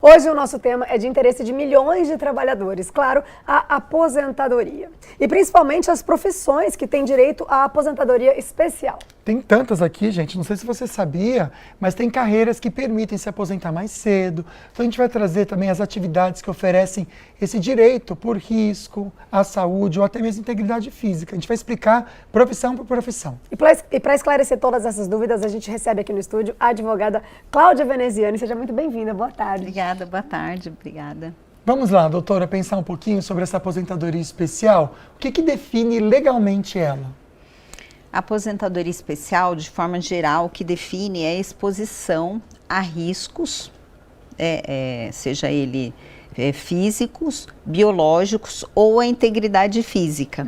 Hoje o nosso tema é de interesse de milhões de trabalhadores, claro, a aposentadoria. E principalmente as profissões que têm direito à aposentadoria especial. Tem tantas aqui, gente, não sei se você sabia, mas tem carreiras que permitem se aposentar mais cedo. Então a gente vai trazer também as atividades que oferecem esse direito por risco à saúde ou até mesmo integridade física. A gente vai explicar profissão por profissão. E para esclarecer todas essas dúvidas, a gente recebe aqui no estúdio a advogada Cláudia Veneziani. Seja muito bem-vinda, boa tarde. Obrigada, boa tarde, obrigada. Vamos lá, doutora, pensar um pouquinho sobre essa aposentadoria especial. O que define legalmente ela? A aposentadoria especial, de forma geral, o que define é a exposição a riscos, seja ele físicos, biológicos ou a integridade física.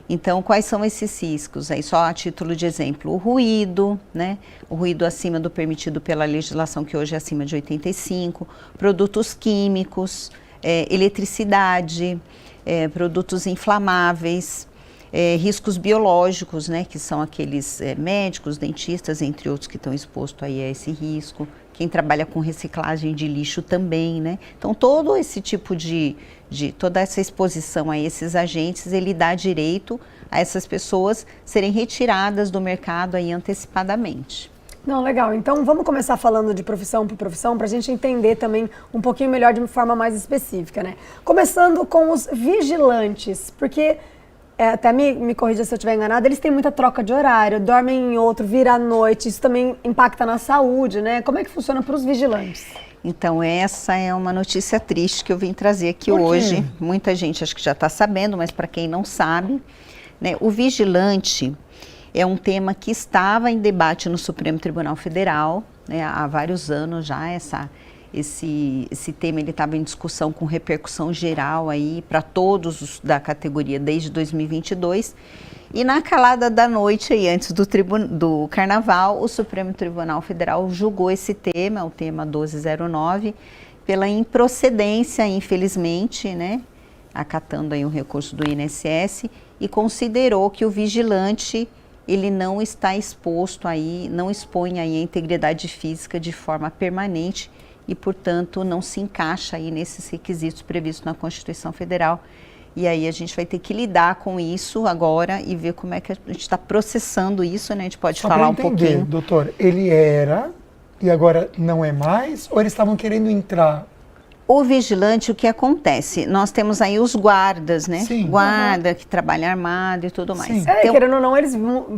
Então, quais são esses riscos? Aí, só a título de exemplo, o ruído, né? O ruído acima do permitido pela legislação, que hoje é acima de 85, produtos químicos, eletricidade, produtos inflamáveis, riscos biológicos, né, que são aqueles médicos, dentistas, entre outros, que estão expostos aí a esse risco. Quem trabalha com reciclagem de lixo também, né? Então, todo esse tipo toda essa exposição a esses agentes, ele dá direito a essas pessoas serem retiradas do mercado aí antecipadamente. Não, legal. Então, vamos começar falando de profissão por profissão, para a gente entender também um pouquinho melhor de uma forma mais específica, né? Começando com os vigilantes, porque... até me corrija se eu estiver enganada, eles têm muita troca de horário, dormem em outro, vira à noite, isso também impacta na saúde, né? Como é que funciona para os vigilantes? Então, essa é uma notícia triste que eu vim trazer aqui hoje. Muita gente acho que já está sabendo, mas para quem não sabe, né, o vigilante é um tema que estava em debate no Supremo Tribunal Federal, né, há vários anos já. Esse tema ele estava em discussão com repercussão geral aí para todos da categoria desde 2022 e na calada da noite aí, antes do Carnaval, o Supremo Tribunal Federal julgou esse tema, o tema 1209, pela improcedência, infelizmente, né, acatando aí um recurso do INSS, e considerou que o vigilante ele não está exposto aí, não expõe aí a integridade física de forma permanente e, portanto, não se encaixa aí nesses requisitos previstos na Constituição Federal. E aí a gente vai ter que lidar com isso agora e ver como é que a gente está processando isso, né? A gente pode falar um pouquinho. Doutor, ele era e agora não é mais? Ou eles estavam querendo entrar? O vigilante, o que acontece? Nós temos aí os guardas, né? Sim. Guarda que trabalha armado e tudo mais. Então, querendo ou não, eles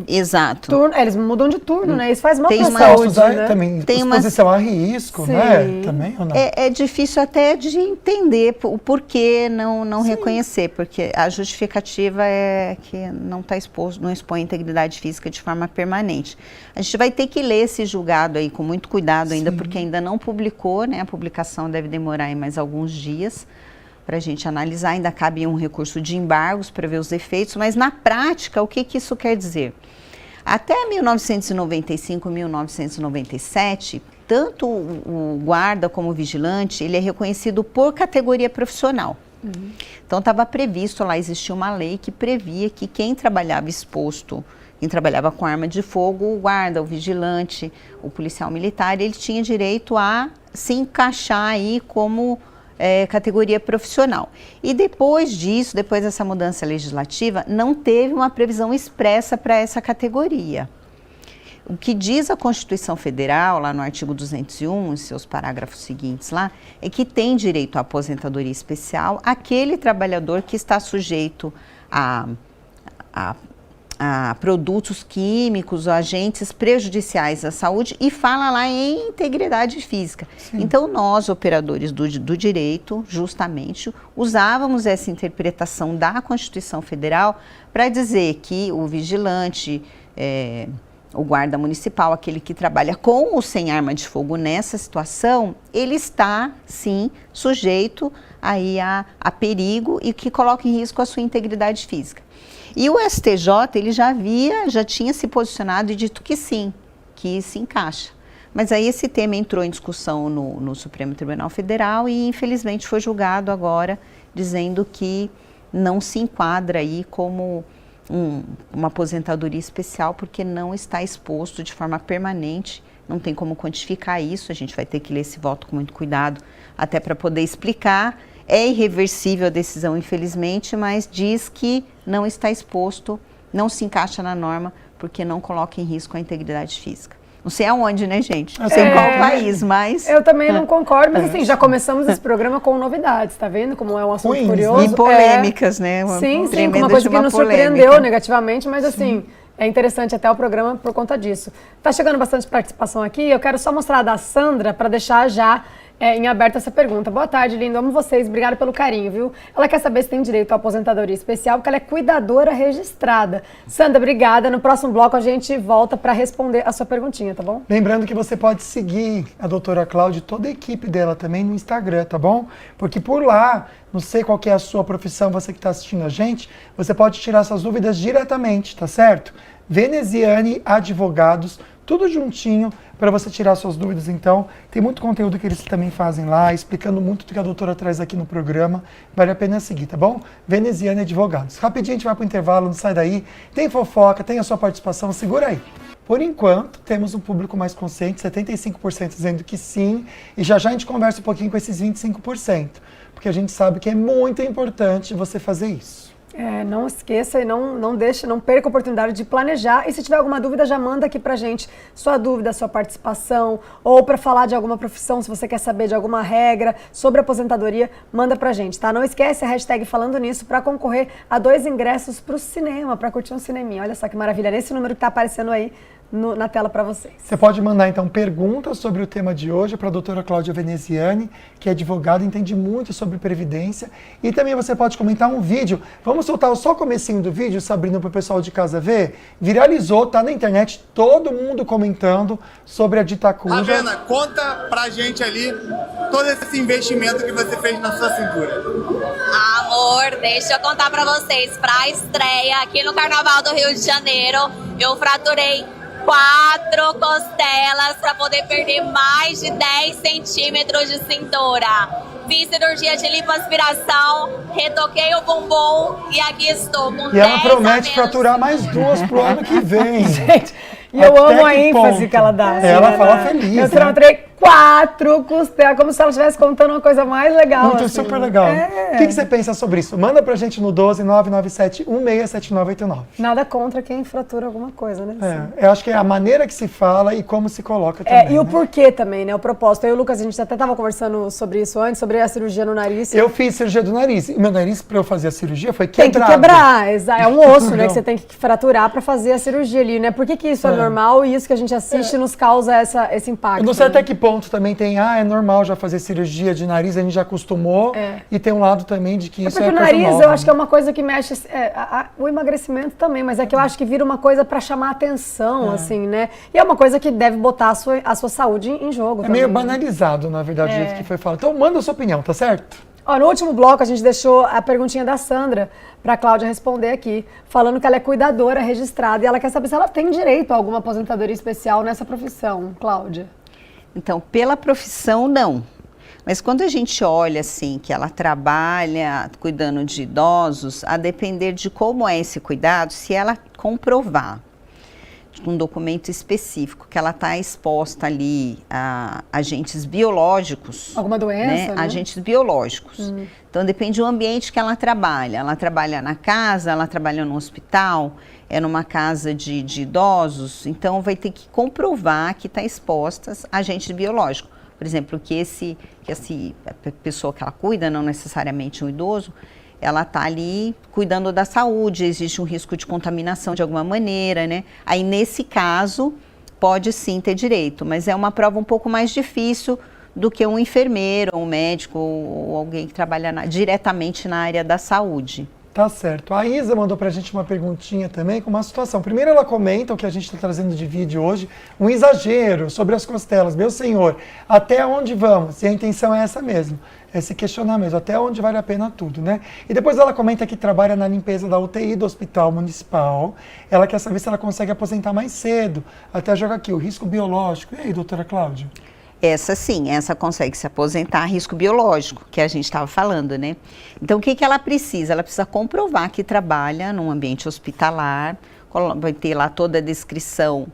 exato. Eles mudam de turno, né? Isso faz mal para a saúde, saúde, né? Também exposição a risco, né? Também ou não? É difícil até de entender o porquê não reconhecer, porque a justificativa é que não está exposto, não expõe a integridade física de forma permanente. A gente vai ter que ler esse julgado aí com muito cuidado ainda, porque ainda não publicou, né? A publicação deve demorar aí mais alguns dias para a gente analisar. Ainda cabe um recurso de embargos para ver os efeitos, mas na prática, o que isso quer dizer? Até 1995, 1997, tanto o guarda como o vigilante, ele é reconhecido por categoria profissional. Então estava previsto lá, existia uma lei que previa que quem trabalhava exposto, quem trabalhava com arma de fogo, o guarda, o vigilante, o policial militar, ele tinha direito a se encaixar aí como categoria profissional. E depois disso, depois dessa mudança legislativa, não teve uma previsão expressa para essa categoria. O que diz a Constituição Federal, lá no artigo 201, em seus parágrafos seguintes lá, é que tem direito à aposentadoria especial aquele trabalhador que está sujeito a produtos químicos ou agentes prejudiciais à saúde, e fala lá em integridade física. Então, nós, operadores do direito, justamente, usávamos essa interpretação da Constituição Federal para dizer que o vigilante, o guarda municipal, aquele que trabalha com ou sem arma de fogo nessa situação, ele está, sim, sujeito aí a perigo e que coloca em risco a sua integridade física. E o STJ, ele já tinha se posicionado e dito que sim, que se encaixa. Mas aí esse tema entrou em discussão no Supremo Tribunal Federal e infelizmente foi julgado agora, dizendo que não se enquadra aí como uma aposentadoria especial, porque não está exposto de forma permanente não tem como quantificar isso, a gente vai ter que ler esse voto com muito cuidado, até para poder explicar. É irreversível a decisão, infelizmente, mas diz que não está exposto, não se encaixa na norma, porque não coloca em risco a integridade física. Não sei aonde, né, gente? Não sei em qual país, mas... Eu também não concordo, mas assim, já começamos esse programa com novidades, tá vendo? Como é um assunto Ruins, curioso. E polêmicas, né? Sim, com uma coisa que nos surpreendeu negativamente, mas assim, é interessante até o programa por conta disso. Tá chegando bastante participação aqui, eu quero só mostrar a da Sandra para deixar já em aberto essa pergunta. Boa tarde, lindo, amo vocês, obrigada pelo carinho, viu? Ela quer saber se tem direito à aposentadoria especial, porque ela é cuidadora registrada. Sandra, obrigada. No próximo bloco a gente volta para responder a sua perguntinha, tá bom? Lembrando que você pode seguir a doutora Cláudia e toda a equipe dela também no Instagram, tá bom? Porque por lá, não sei qual que é a sua profissão, você que está assistindo a gente, você pode tirar suas dúvidas diretamente, tá certo? Veneziane Advogados, tudo juntinho para você tirar suas dúvidas. Então, tem muito conteúdo que eles também fazem lá, explicando muito do que a doutora traz aqui no programa. Vale a pena seguir, tá bom? Veneziane Advogados. Rapidinho a gente vai para o intervalo, não sai daí. Tem fofoca, tem a sua participação, segura aí. Por enquanto, temos um público mais consciente, 75% dizendo que sim, e já já a gente conversa um pouquinho com esses 25%, porque a gente sabe que é muito importante você fazer isso. Não esqueça e não deixe, não perca a oportunidade de planejar. E se tiver alguma dúvida, já manda aqui pra gente sua dúvida, sua participação, ou para falar de alguma profissão, se você quer saber de alguma regra sobre aposentadoria, manda pra gente, tá? Não esquece a hashtag Falando Nisso para concorrer a 2 ingressos pro cinema, para curtir um cineminha. Olha só que maravilha, nesse número que tá aparecendo aí na tela para vocês. Você pode mandar, então, perguntas sobre o tema de hoje para a doutora Cláudia Veneziane, que é advogada, entende muito sobre previdência. E também você pode comentar um vídeo. Vamos soltar só o comecinho do vídeo, Sabrina, para o pessoal de casa ver. Viralizou, tá na internet, todo mundo comentando sobre a Ditacuja. Ravena, conta pra gente ali todo esse investimento que você fez na sua cintura. Amor, deixa eu contar pra vocês. Pra estreia aqui no Carnaval do Rio de Janeiro, eu fraturei 4 costelas para poder perder mais de 10 centímetros de cintura. Fiz cirurgia de lipoaspiração, retoquei o bumbum e aqui estou com 10 E ela promete fraturar mais 2 pro ano que vem. Gente, e eu amo a ênfase que ela dá. Ela fala feliz, Eu né? fraturei 4 costelas, como se ela estivesse contando uma coisa mais legal. Muito, assim. super legal. O que você pensa sobre isso? Manda pra gente no 12997-167989. Nada contra quem fratura alguma coisa, né? Eu acho que é a maneira que se fala e como se coloca também. E o porquê também, né? O propósito. Eu e o Lucas, a gente até estava conversando sobre isso antes, sobre a cirurgia no nariz. Eu fiz cirurgia do nariz. E meu nariz, para eu fazer a cirurgia, foi Tem quebrado. que quebrar, é um osso, né? Que você tem que fraturar para fazer a cirurgia ali, né? Por que isso é normal e isso que a gente assiste nos causa esse impacto? Eu não sei né? até que ponto também tem, é normal já fazer cirurgia de nariz, a gente já acostumou. E tem um lado também de que isso é porque coisa o nariz, nova, eu acho que é uma coisa que mexe, o emagrecimento também, mas é que eu acho que vira uma coisa para chamar atenção, assim, né? E é uma coisa que deve botar a sua saúde em jogo. É também, meio né? banalizado, na verdade, o jeito que foi falado. Então manda a sua opinião, tá certo? Ó, no último bloco, a gente deixou a perguntinha da Sandra para a Cláudia responder aqui, falando que ela é cuidadora registrada e ela quer saber se ela tem direito a alguma aposentadoria especial nessa profissão, Cláudia. Então, pela profissão, não. Mas quando a gente olha, assim, que ela trabalha cuidando de idosos, a depender de como é esse cuidado, se ela comprovar um documento específico que ela está exposta ali a agentes biológicos. Alguma doença, né? Agentes biológicos. Então, depende do ambiente que ela trabalha. Ela trabalha na casa, ela trabalha no hospital, é numa casa de idosos, então vai ter que comprovar que está exposta a agente biológico. Por exemplo, que a pessoa que ela cuida, não necessariamente um idoso, ela está ali cuidando da saúde, existe um risco de contaminação de alguma maneira, né? Aí, nesse caso, pode sim ter direito, mas é uma prova um pouco mais difícil do que um enfermeiro, um médico ou alguém que trabalha diretamente na área da saúde. Tá certo. A Isa mandou pra gente uma perguntinha também com uma situação. Primeiro ela comenta o que a gente está trazendo de vídeo hoje, um exagero sobre as costelas. Meu senhor, até onde vamos? E a intenção é essa mesmo, é se questionar mesmo, até onde vale a pena tudo, né? E depois ela comenta que trabalha na limpeza da UTI do Hospital Municipal. Ela quer saber se ela consegue aposentar mais cedo. Até joga aqui, o risco biológico. E aí, doutora Cláudia? Essa sim, essa consegue se aposentar a risco biológico, que a gente estava falando, né? Então, o que ela precisa? Ela precisa comprovar que trabalha num ambiente hospitalar, vai ter lá toda a descrição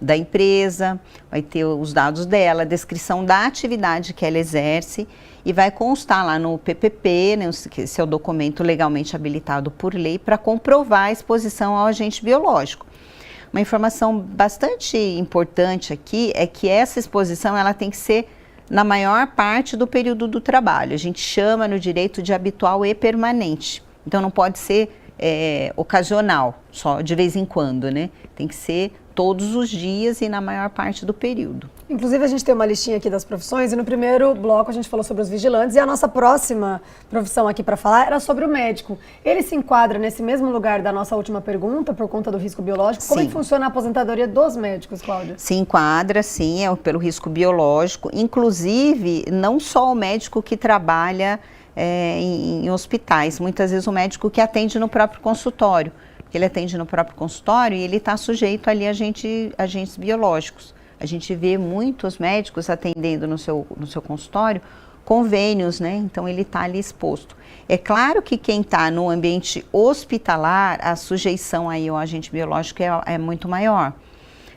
da empresa, vai ter os dados dela, a descrição da atividade que ela exerce e vai constar lá no PPP, né, esse é o documento legalmente habilitado por lei para comprovar a exposição ao agente biológico. Uma informação bastante importante aqui é que essa exposição ela tem que ser na maior parte do período do trabalho. A gente chama no direito de habitual e permanente. Então não pode ser ocasional, só de vez em quando, né? Tem que ser todos os dias e na maior parte do período. Inclusive, a gente tem uma listinha aqui das profissões e no primeiro bloco a gente falou sobre os vigilantes e a nossa próxima profissão aqui para falar era sobre o médico. Ele se enquadra nesse mesmo lugar da nossa última pergunta por conta do risco biológico? Como é que funciona a aposentadoria dos médicos, Cláudia? Se enquadra, sim, pelo risco biológico. Inclusive, não só o médico que trabalha em hospitais, muitas vezes o médico que atende no próprio consultório, porque ele atende no próprio consultório e ele está sujeito ali a agentes biológicos. A gente vê muitos médicos atendendo no seu consultório convênios, né? Então ele está ali exposto. É claro que quem está no ambiente hospitalar, a sujeição aí ao agente biológico é muito maior.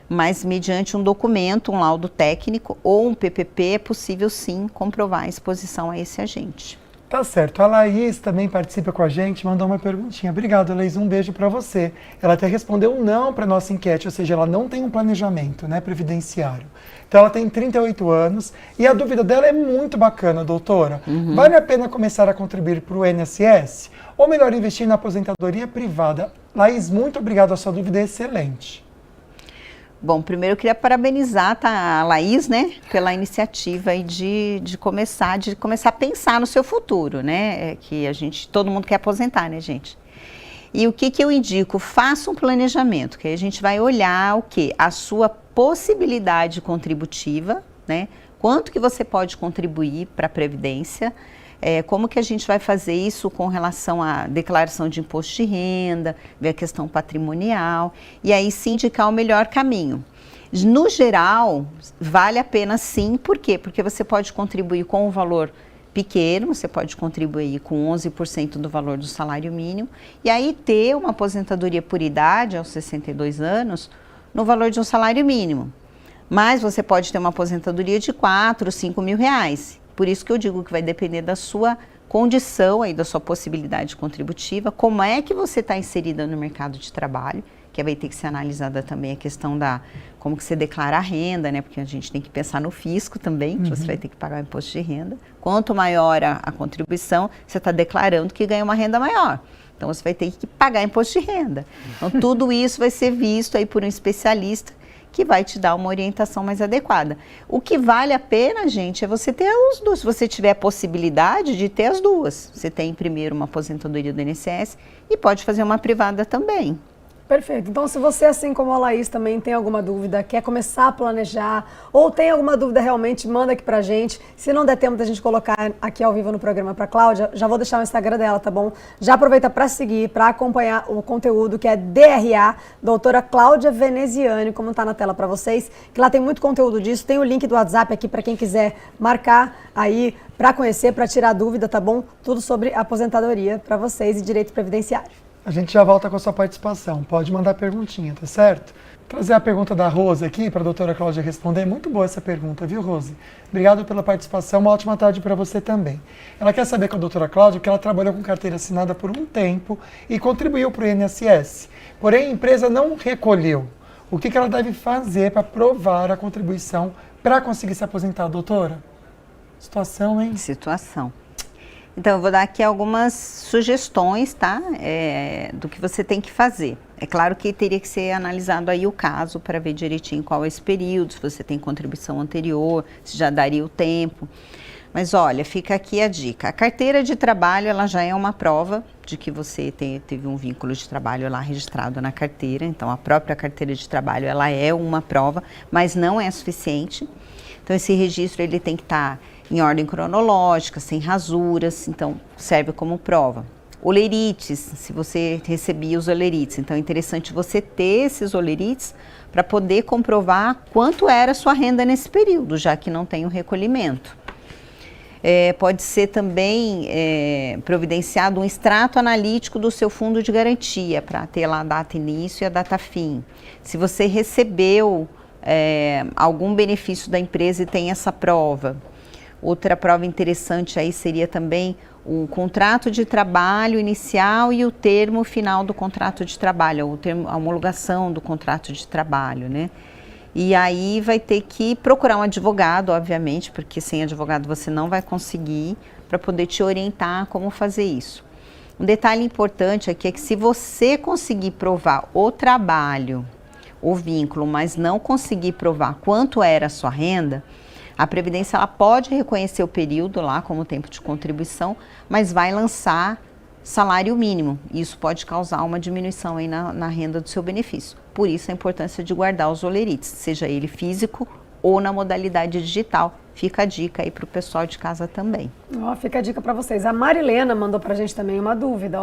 Mas mediante um documento, um laudo técnico ou um PPP, é possível sim comprovar a exposição a esse agente. Tá certo. A Laís também participa com a gente, mandou uma perguntinha. Obrigado, Laís. Um beijo para você. Ela até respondeu não para nossa enquete, ou seja, ela não tem um planejamento, né, previdenciário. Então ela tem 38 anos e a dúvida dela é muito bacana, doutora. Vale a pena começar a contribuir para o INSS ou melhor investir na aposentadoria privada? Laís, muito obrigado. A sua dúvida é excelente. Bom, primeiro eu queria parabenizar a Laís, né, pela iniciativa aí de começar a pensar no seu futuro, né, que todo mundo quer aposentar, né, gente? E o que eu indico? Faça um planejamento, que aí a gente vai olhar o quê? A sua possibilidade contributiva, né, quanto que você pode contribuir para a Previdência, como que a gente vai fazer isso com relação à declaração de imposto de renda, ver a questão patrimonial, e aí sim indicar o melhor caminho. No geral, vale a pena sim, por quê? Porque você pode contribuir com um valor pequeno, você pode contribuir com 11% do valor do salário mínimo, e aí ter uma aposentadoria por idade, aos 62 anos, no valor de um salário mínimo. Mas você pode ter uma aposentadoria de 4, 5 mil reais. Por isso que eu digo que vai depender da sua condição, aí, da sua possibilidade contributiva, como é que você está inserida no mercado de trabalho, que vai ter que ser analisada também a questão da como que você declara a renda, né? Porque a gente tem que pensar no fisco também, que você vai ter que pagar o imposto de renda. Quanto maior a contribuição, você está declarando que ganha uma renda maior. Então você vai ter que pagar imposto de renda. Então tudo isso vai ser visto aí por um especialista que vai te dar uma orientação mais adequada. O que vale a pena, gente, é você ter os dois. Se você tiver a possibilidade de ter as duas. Você tem primeiro uma aposentadoria do INSS e pode fazer uma privada também. Perfeito. Então, se você, assim como a Laís, também tem alguma dúvida, quer começar a planejar, ou tem alguma dúvida realmente, manda aqui pra gente. Se não der tempo da gente colocar aqui ao vivo no programa pra Cláudia, já vou deixar o Instagram dela, tá bom? Já aproveita pra seguir, pra acompanhar o conteúdo que é DRA, doutora Cláudia Veneziani, como tá na tela pra vocês, que lá tem muito conteúdo disso. Tem o link do WhatsApp aqui pra quem quiser marcar aí pra conhecer, pra tirar dúvida, tá bom? Tudo sobre aposentadoria pra vocês e direito previdenciário. A gente já volta com a sua participação. Pode mandar perguntinha, tá certo? Trazer a pergunta da Rose aqui para a doutora Cláudia responder. Muito boa essa pergunta, viu, Rose? Obrigado pela participação. Uma ótima tarde para você também. Ela quer saber com a doutora Cláudia que ela trabalhou com carteira assinada por um tempo e contribuiu para o INSS. Porém, a empresa não recolheu. O que ela deve fazer para provar a contribuição para conseguir se aposentar, doutora? Situação, hein? Situação. Então, eu vou dar aqui algumas sugestões, tá? Do que você tem que fazer. É claro que teria que ser analisado aí o caso para ver direitinho qual é esse período, se você tem contribuição anterior, se já daria o tempo. Mas olha, fica aqui a dica. A carteira de trabalho, ela já é uma prova de que você teve um vínculo de trabalho lá registrado na carteira. Então, a própria carteira de trabalho, ela é uma prova, mas não é suficiente. Então, esse registro, ele tem que estar em ordem cronológica, sem rasuras, então serve como prova. Olerites, se você recebia os olerites, então é interessante você ter esses olerites para poder comprovar quanto era a sua renda nesse período, já que não tem o recolhimento. Pode ser também providenciado um extrato analítico do seu fundo de garantia, para ter lá a data início e a data fim. Se você recebeu algum benefício da empresa e tem essa prova. Outra prova interessante aí seria também o contrato de trabalho inicial e o termo final do contrato de trabalho, a homologação do contrato de trabalho, né? E aí vai ter que procurar um advogado, obviamente, porque sem advogado você não vai conseguir, para poder te orientar como fazer isso. Um detalhe importante aqui é que se você conseguir provar o trabalho, o vínculo, mas não conseguir provar quanto era a sua renda, a Previdência ela pode reconhecer o período lá como tempo de contribuição, mas vai lançar salário mínimo. Isso pode causar uma diminuição aí na renda do seu benefício. Por isso a importância de guardar os olerites, seja ele físico ou na modalidade digital. Fica a dica aí para o pessoal de casa também. Fica a dica para vocês. A Marilena mandou para a gente também uma dúvida,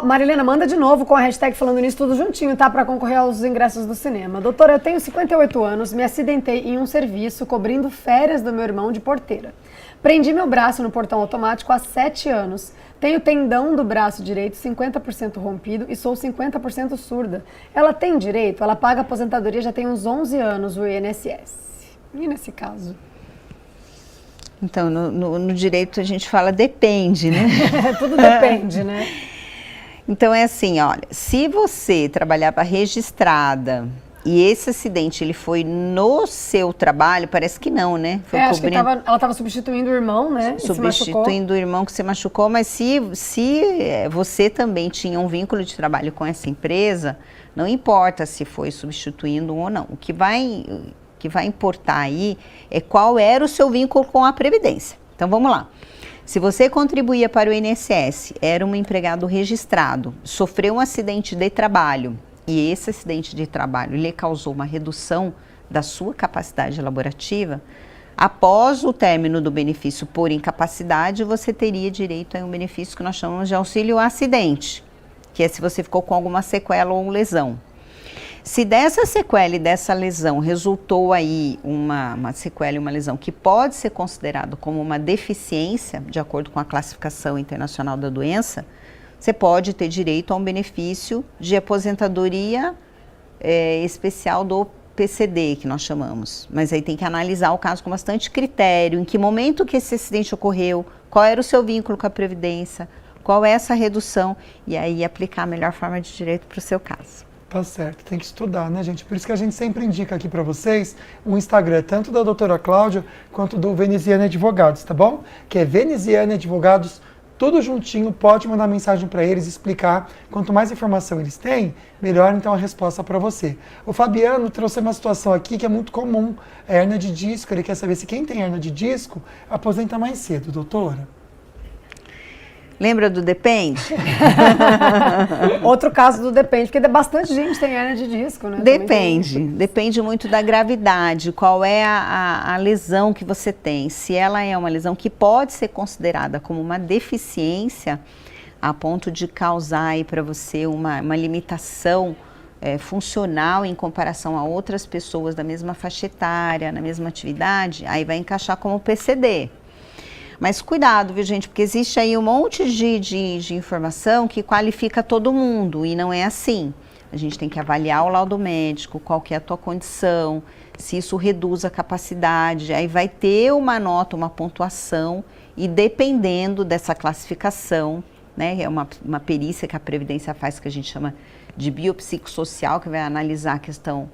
Marilena, manda de novo com a hashtag falando nisso tudo juntinho, tá? Para concorrer aos ingressos do cinema. Doutora, eu tenho 58 anos, me acidentei em um serviço cobrindo férias do meu irmão de porteira. Prendi meu braço no portão automático há 7 anos. Tenho tendão do braço direito 50% rompido e sou 50% surda. Ela tem direito? Ela paga aposentadoria já tem uns 11 anos, o INSS. E nesse caso? Então, no direito a gente fala depende, né? Tudo depende, né? Então é assim, olha, se você trabalhava registrada e esse acidente ele foi no seu trabalho, parece que não, né? Foi acho que ela estava substituindo o irmão, né? Substituindo o irmão que se machucou, mas se você também tinha um vínculo de trabalho com essa empresa, não importa se foi substituindo ou não. O que vai importar aí é qual era o seu vínculo com a Previdência. Então vamos lá. Se você contribuía para o INSS, era um empregado registrado, sofreu um acidente de trabalho e esse acidente de trabalho lhe causou uma redução da sua capacidade laborativa, após o término do benefício por incapacidade, você teria direito a um benefício que nós chamamos de auxílio acidente, que é se você ficou com alguma sequela ou lesão. Se dessa sequela e dessa lesão resultou aí uma sequela e uma lesão que pode ser considerado como uma deficiência, de acordo com a classificação internacional da doença, você pode ter direito a um benefício de aposentadoria especial do PCD, que nós chamamos. Mas aí tem que analisar o caso com bastante critério, em que momento que esse acidente ocorreu, qual era o seu vínculo com a Previdência, qual é essa redução, e aí aplicar a melhor forma de direito para o seu caso. Tá certo, tem que estudar, né, gente? Por isso que a gente sempre indica aqui para vocês o Instagram, tanto da doutora Cláudia, quanto do Veneziane Advogados, tá bom? Que é Veneziane Advogados, tudo juntinho, pode mandar mensagem para eles, explicar. Quanto mais informação eles têm, melhor então a resposta para você. O Fabiano trouxe uma situação aqui que é muito comum, a hérnia de disco. Ele quer saber se quem tem hérnia de disco aposenta mais cedo, doutora. Lembra do depende? Outro caso do depende, porque bastante gente tem hérnia de disco, né? Depende muito da gravidade, qual é a lesão que você tem. Se ela é uma lesão que pode ser considerada como uma deficiência, a ponto de causar aí para você uma limitação funcional em comparação a outras pessoas da mesma faixa etária, na mesma atividade, aí vai encaixar como PCD. Mas cuidado, viu, gente, porque existe aí um monte de informação que qualifica todo mundo e não é assim. A gente tem que avaliar o laudo médico, qual que é a tua condição, se isso reduz a capacidade, aí vai ter uma nota, uma pontuação e dependendo dessa classificação, né, é uma perícia que a Previdência faz que a gente chama de biopsicossocial, que vai analisar a questão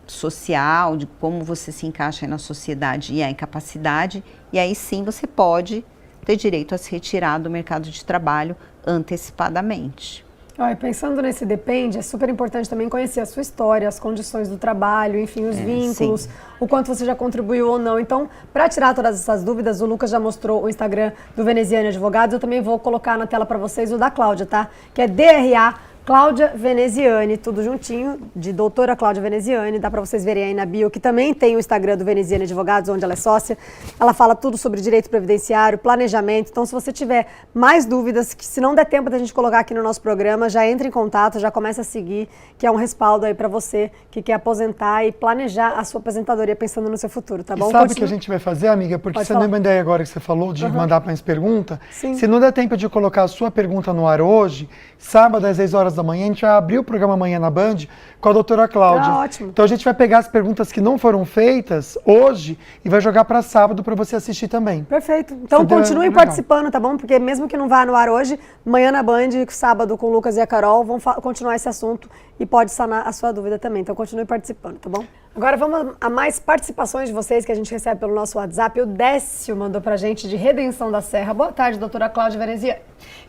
social, de como você se encaixa aí na sociedade e a incapacidade, e aí sim você pode ter direito a se retirar do mercado de trabalho antecipadamente. E pensando nesse depende, é super importante também conhecer a sua história, as condições do trabalho, enfim, os vínculos, sim, o quanto você já contribuiu ou não. Então, para tirar todas essas dúvidas, o Lucas já mostrou o Instagram do Veneziane Advogados, eu também vou colocar na tela para vocês o da Cláudia, tá? Que é DRA Cláudia Veneziane, tudo juntinho, de doutora Cláudia Veneziane, dá para vocês verem aí na bio, que também tem o Instagram do Veneziane Advogados, onde ela é sócia. Ela fala tudo sobre direito previdenciário, planejamento, então se você tiver mais dúvidas, que se não der tempo da gente colocar aqui no nosso programa, já entre em contato, já começa a seguir, que é um respaldo aí para você que quer aposentar e planejar a sua aposentadoria pensando no seu futuro, tá bom? E sabe o que a gente vai fazer, amiga? Porque você não me ideia agora que você falou de mandar mais pergunta. Sim. Se não der tempo de colocar a sua pergunta no ar hoje, sábado às 10 horas horas da manhã, a gente vai abrir o programa amanhã na Band com a doutora Cláudia. Ah, ótimo. Então a gente vai pegar as perguntas que não foram feitas hoje e vai jogar para sábado para você assistir também. Perfeito. Então Seria continuem legal. participando, tá bom? Porque mesmo que não vá no ar hoje, amanhã na Band, sábado com o Lucas e a Carol, vão continuar esse assunto e pode sanar a sua dúvida também. Então continue participando, tá bom? Agora vamos a mais participações de vocês que a gente recebe pelo nosso WhatsApp. O Décio mandou pra gente de Redenção da Serra. Boa tarde, doutora Cláudia Veneziani.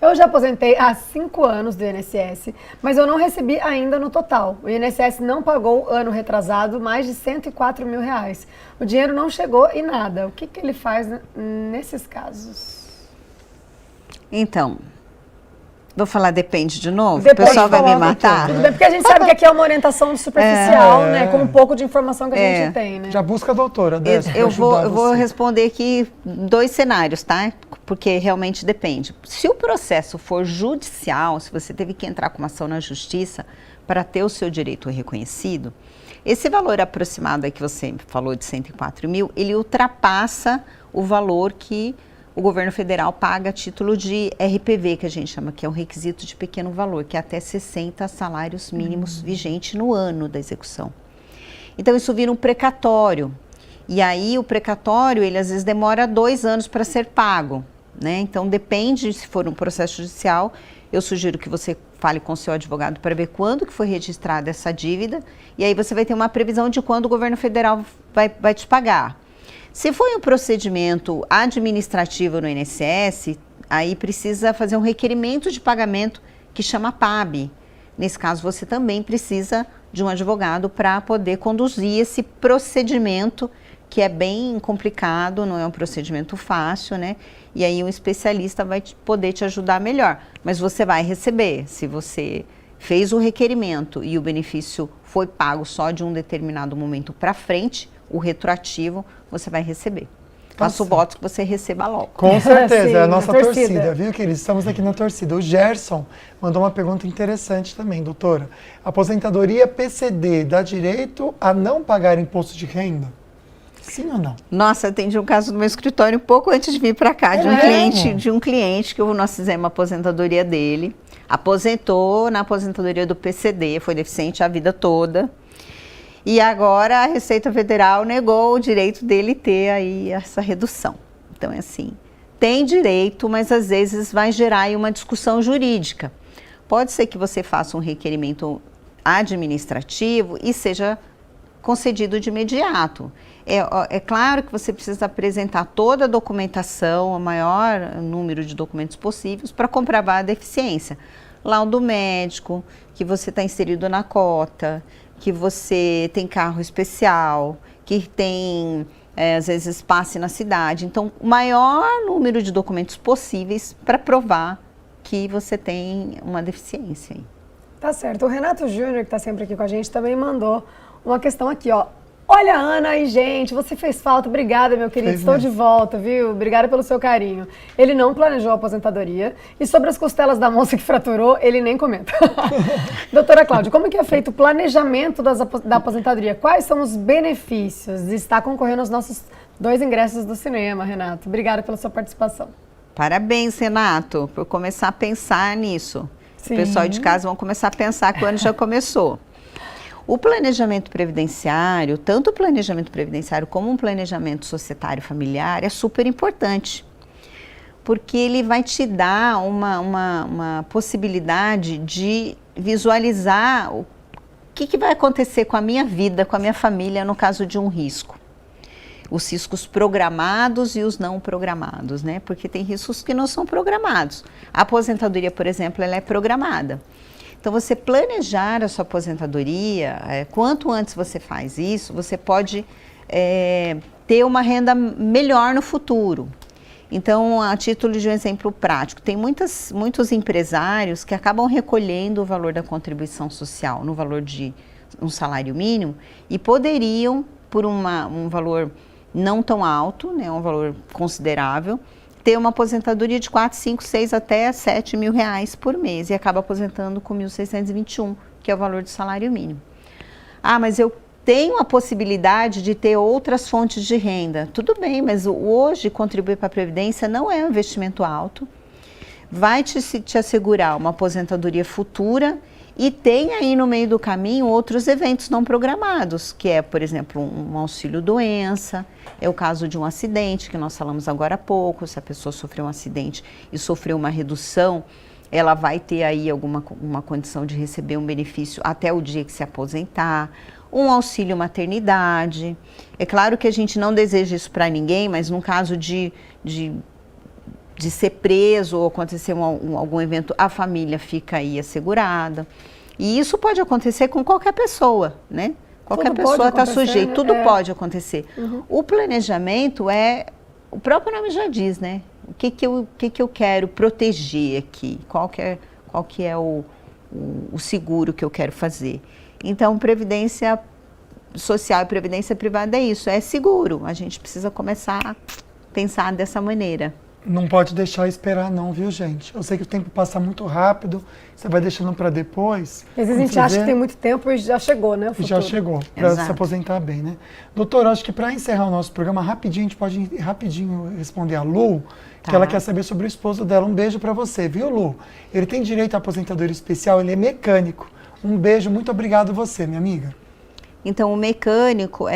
Eu já aposentei há 5 anos do INSS, mas eu não recebi ainda no total. O INSS não pagou ano retrasado mais de R$104 mil. O dinheiro não chegou e nada. O que ele faz nesses casos? Então, vou falar depende de novo? Depois O pessoal vai me matar? Tudo bem, porque a gente sabe que aqui é uma orientação superficial, né? Com um pouco de informação que a gente tem, né? Já busca a doutora, Décio, Eu pra ajudar vou você. responder aqui 2 cenários, tá? Porque realmente depende. Se o processo for judicial, se você teve que entrar com uma ação na justiça para ter o seu direito reconhecido, esse valor aproximado aí que você falou de 104 mil, ele ultrapassa o valor que o governo federal paga a título de RPV, que a gente chama, que é um requisito de pequeno valor, que é até 60 salários mínimos vigente no ano da execução. Então, isso vira um precatório. E aí, o precatório, ele às vezes demora 2 anos para ser pago, né? Então, depende, se for um processo judicial, eu sugiro que você fale com o seu advogado para ver quando que foi registrada essa dívida, e aí você vai ter uma previsão de quando o governo federal vai te pagar. Se foi um procedimento administrativo no INSS, aí precisa fazer um requerimento de pagamento que chama PAB. Nesse caso, você também precisa de um advogado para poder conduzir esse procedimento, que é bem complicado, não é um procedimento fácil, né? E aí um especialista vai poder te ajudar melhor. Mas você vai receber, se você fez o requerimento e o benefício foi pago só de um determinado momento para frente, o retroativo, você vai receber. Faço votos que você receba logo. Com certeza, Sim, é a nossa a torcida. torcida, viu, queridos? Estamos aqui na torcida. O Gerson mandou uma pergunta interessante também, doutora. Aposentadoria PCD dá direito a não pagar imposto de renda? Sim ou não? Nossa, eu atendi um caso no meu escritório um pouco antes de vir para cá, de um cliente que nós fizemos a aposentadoria dele. Aposentou na aposentadoria do PCD, foi deficiente a vida toda. E agora a Receita Federal negou o direito dele ter aí essa redução. Então é assim, tem direito, mas às vezes vai gerar aí uma discussão jurídica. Pode ser que você faça um requerimento administrativo e seja concedido de imediato. É claro que você precisa apresentar toda a documentação, o maior número de documentos possíveis para comprovar a deficiência. Laudo médico, que você está inserido na cota, que você tem carro especial, que tem, às vezes, passe na cidade. Então, o maior número de documentos possíveis para provar que você tem uma deficiência. Tá certo. O Renato Júnior, que está sempre aqui com a gente, também mandou uma questão aqui, ó. Olha, Ana e gente, você fez falta. Obrigada, meu querido. Estou de volta, viu? Obrigada pelo seu carinho. Ele não planejou a aposentadoria. E sobre as costelas da moça que fraturou, ele nem comenta. Doutora Cláudia, como que é feito o planejamento da aposentadoria? Quais são os benefícios de estar concorrendo aos nossos 2 ingressos do cinema, Renato? Obrigada pela sua participação. Parabéns, Renato, por começar a pensar nisso. Sim. O pessoal de casa vão começar a pensar que o ano já começou. O planejamento previdenciário, tanto o planejamento previdenciário como um planejamento societário familiar, é super importante, porque ele vai te dar uma possibilidade de visualizar o que vai acontecer com a minha vida, com a minha família, no caso de um risco. Os riscos programados e os não programados, né? Porque tem riscos que não são programados. A aposentadoria, por exemplo, ela é programada. Então, você planejar a sua aposentadoria, quanto antes você faz isso, você pode ter uma renda melhor no futuro. Então, a título de um exemplo prático, tem muitos empresários que acabam recolhendo o valor da contribuição social no valor de um salário mínimo e poderiam, por um valor não tão alto, né, um valor considerável, ter uma aposentadoria de 4, 5, 6 até 7 mil reais por mês e acaba aposentando com 1.621, que é o valor do salário mínimo. Ah, mas eu tenho a possibilidade de ter outras fontes de renda. Tudo bem, mas hoje contribuir para a Previdência não é um investimento alto, vai te assegurar uma aposentadoria futura E tem aí no meio do caminho outros eventos não programados, que é, por exemplo, um auxílio-doença, é o caso de um acidente, que nós falamos agora há pouco, se a pessoa sofreu um acidente e sofreu uma redução, ela vai ter aí uma condição de receber um benefício até o dia que se aposentar, um auxílio maternidade. É claro que a gente não deseja isso para ninguém, mas no caso de ser preso ou acontecer algum evento, a família fica aí assegurada. E isso pode acontecer com qualquer pessoa, né? Qualquer pessoa está sujeita, né? Tudo pode acontecer. O planejamento o próprio nome já diz, né? O que eu quero proteger aqui? Qual que é o seguro que eu quero fazer? Então, previdência social e previdência privada é isso, é seguro. A gente precisa começar a pensar dessa maneira. Não pode deixar esperar não, viu, gente? Eu sei que o tempo passa muito rápido, você vai deixando para depois. Às vezes a gente acha que tem muito tempo e já chegou, né? O futuro. Já chegou, para se aposentar bem, né? Doutora, acho que para encerrar o nosso programa, rapidinho, a gente pode rapidinho responder a Lu, que ela quer saber sobre o esposo dela. Um beijo para você, viu, Lu? Ele tem direito à aposentadoria especial, ele é mecânico. Um beijo, muito obrigado você, minha amiga. Então, o mecânico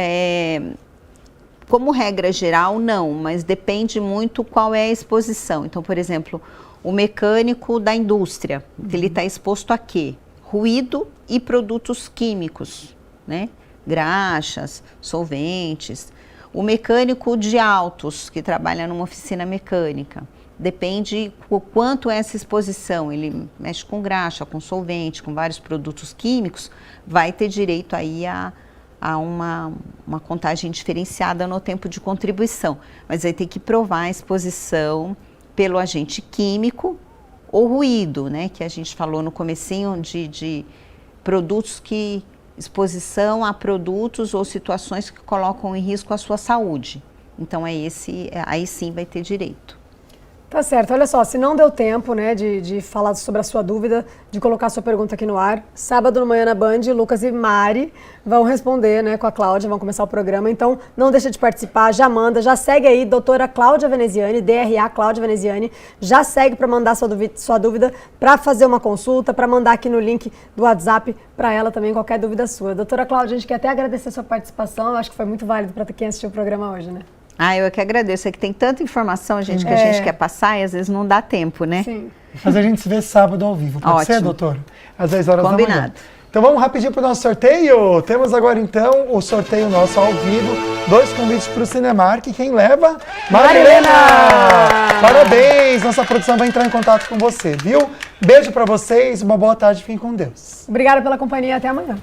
como regra geral, não, mas depende muito qual é a exposição. Então, por exemplo, o mecânico da indústria, ele está exposto a quê? Ruído e produtos químicos, né? Graxas, solventes. O mecânico de autos, que trabalha numa oficina mecânica, depende o quanto é essa exposição. Ele mexe com graxa, com solvente, com vários produtos químicos, vai ter direito aí a uma contagem diferenciada no tempo de contribuição, mas vai ter que provar a exposição pelo agente químico ou ruído, né, que a gente falou no comecinho de produtos exposição a produtos ou situações que colocam em risco a sua saúde. Então aí sim vai ter direito. Tá certo, olha só, se não deu tempo, né, de falar sobre a sua dúvida, de colocar a sua pergunta aqui no ar, sábado no Manhã na Band, Lucas e Mari vão responder, né, com a Cláudia, vão começar o programa, então não deixa de participar, já manda, já segue aí, doutora Cláudia Veneziani, DRA Cláudia Veneziani, já segue para mandar sua dúvida, para fazer uma consulta, para mandar aqui no link do WhatsApp para ela também qualquer dúvida sua. Doutora Cláudia, a gente quer até agradecer a sua participação, eu acho que foi muito válido para quem assistiu o programa hoje, né? Eu é que agradeço, é que tem tanta informação, gente, que a gente quer passar e às vezes não dá tempo, né? Sim. Mas a gente se vê sábado ao vivo, pode ser, doutora? Às 10 horas Combinado. da manhã. Então vamos rapidinho para o nosso sorteio. Temos agora então o sorteio nosso ao vivo, 2 convites para o Cinemark, quem leva? Marilena! Parabéns! Nossa produção vai entrar em contato com você, viu? Beijo para vocês, uma boa tarde, fiquem com Deus. Obrigada pela companhia, até amanhã.